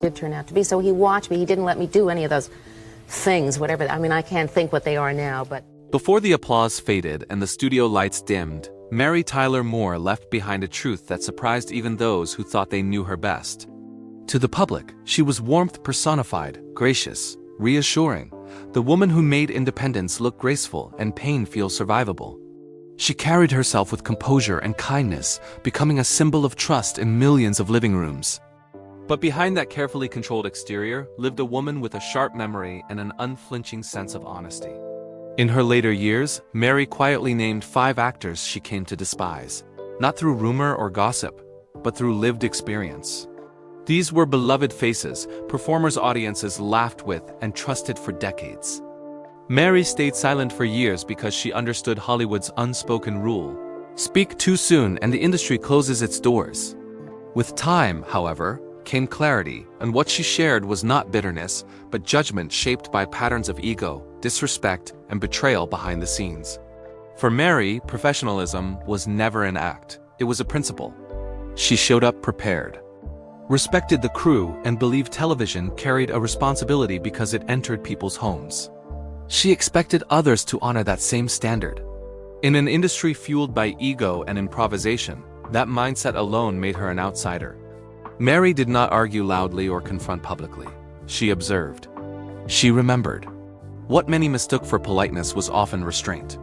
did turn out to be. So he watched me. He didn't let me do any of those things, whatever. I mean, I can't think what they are now, but... Before the applause faded and the studio lights dimmed, Mary Tyler Moore left behind a truth that surprised even those who thought they knew her best. To the public, she was warmth personified, gracious, reassuring, the woman who made independence look graceful and pain feel survivable. She carried herself with composure and kindness, becoming a symbol of trust in millions of living rooms. But behind that carefully controlled exterior lived a woman with a sharp memory and an unflinching sense of honesty. In her later years, Mary quietly named 5 actors she came to despise, not through rumor or gossip, but through lived experience. These were beloved faces, performers audiences laughed with and trusted for decades. Mary stayed silent for years because she understood Hollywood's unspoken rule: speak too soon and the industry closes its doors. With time, however, came clarity, and what she shared was not bitterness, but judgment shaped by patterns of ego, disrespect, and betrayal behind the scenes. For Mary, professionalism was never an act, it was a principle. She showed up prepared, respected the crew, and believed television carried a responsibility because it entered people's homes. She expected others to honor that same standard. In an industry fueled by ego and improvisation, that mindset alone made her an outsider. Mary did not argue loudly or confront publicly. She observed. She remembered. What many mistook for politeness was often restraint.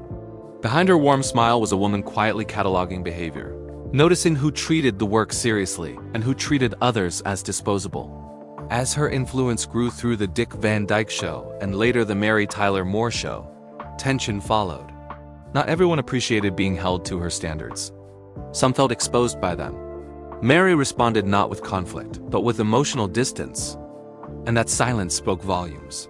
Behind her warm smile was a woman quietly cataloging behavior, noticing who treated the work seriously and who treated others as disposable. As her influence grew through the Dick Van Dyke Show and later the Mary Tyler Moore Show, tension followed. Not everyone appreciated being held to her standards. Some felt exposed by them. Mary responded not with conflict, but with emotional distance, and that silence spoke volumes.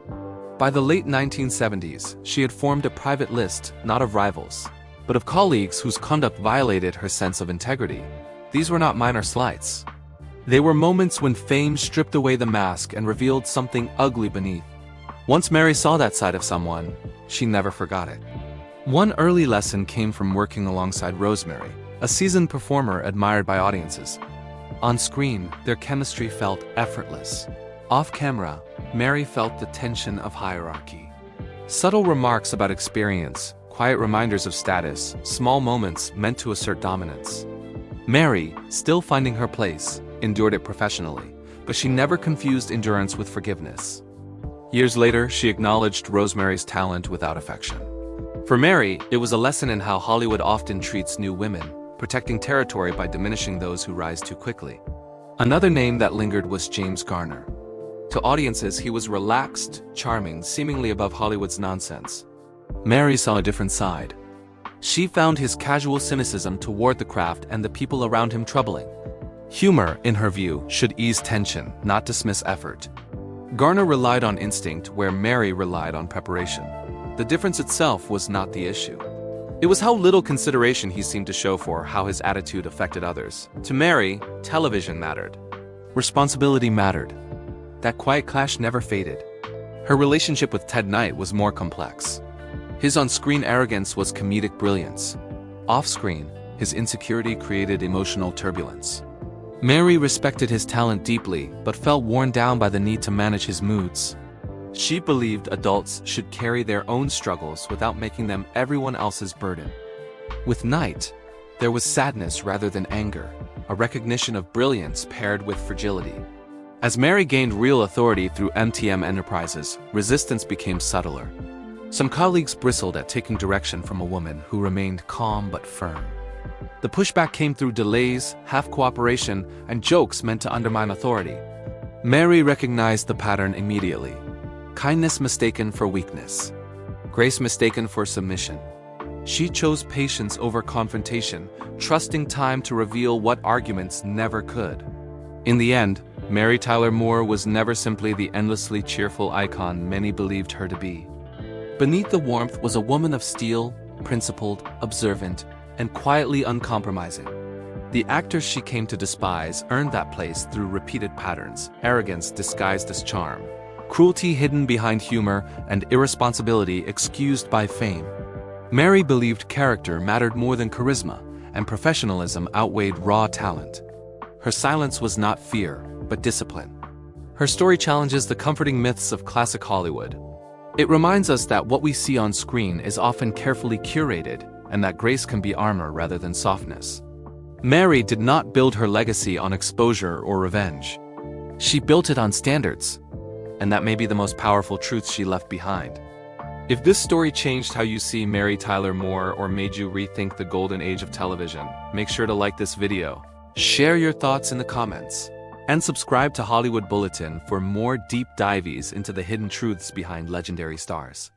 By the late 1970s, she had formed a private list, not of rivals, but of colleagues whose conduct violated her sense of integrity. These were not minor slights. They were moments when fame stripped away the mask and revealed something ugly beneath. Once Mary saw that side of someone, she never forgot it. One early lesson came from working alongside Rosemary, a seasoned performer admired by audiences. On screen, their chemistry felt effortless. Off camera, Mary felt the tension of hierarchy. Subtle remarks about experience, quiet reminders of status, small moments meant to assert dominance. Mary, still finding her place, endured it professionally, but she never confused endurance with forgiveness. Years later, she acknowledged Rosemary's talent without affection. For Mary, it was a lesson in how Hollywood often treats new women, protecting territory by diminishing those who rise too quickly. Another name that lingered was James Garner. To audiences, he was relaxed, charming, seemingly above Hollywood's nonsense. Mary saw a different side. She found his casual cynicism toward the craft and the people around him troubling. Humor, in her view, should ease tension, not dismiss effort. Garner relied on instinct where Mary relied on preparation. The difference itself was not the issue. It was how little consideration he seemed to show for how his attitude affected others. To Mary, television mattered. Responsibility mattered. That quiet clash never faded. Her relationship with Ted Knight was more complex. His on-screen arrogance was comedic brilliance. Off-screen, his insecurity created emotional turbulence. Mary respected his talent deeply, but felt worn down by the need to manage his moods. She believed adults should carry their own struggles without making them everyone else's burden. With Knight, there was sadness rather than anger, a recognition of brilliance paired with fragility. As Mary gained real authority through MTM Enterprises, resistance became subtler. Some colleagues bristled at taking direction from a woman who remained calm but firm. The pushback came through delays, half-cooperation, and jokes meant to undermine authority. Mary recognized the pattern immediately. Kindness mistaken for weakness. Grace mistaken for submission. She chose patience over confrontation, trusting time to reveal what arguments never could. In the end, Mary Tyler Moore was never simply the endlessly cheerful icon many believed her to be. Beneath the warmth was a woman of steel, principled, observant, and quietly uncompromising. The actors she came to despise earned that place through repeated patterns, arrogance disguised as charm, cruelty hidden behind humor, and irresponsibility excused by fame. Mary believed character mattered more than charisma, and professionalism outweighed raw talent. Her silence was not fear, but discipline. Her story challenges the comforting myths of classic Hollywood. It reminds us that what we see on screen is often carefully curated, and that grace can be armor rather than softness. Mary did not build her legacy on exposure or revenge. She built it on standards, and that may be the most powerful truth she left behind. If this story changed how you see Mary Tyler Moore or made you rethink the golden age of television, make sure to like this video, share your thoughts in the comments, and subscribe to Hollywood Bulletin for more deep dives into the hidden truths behind legendary stars.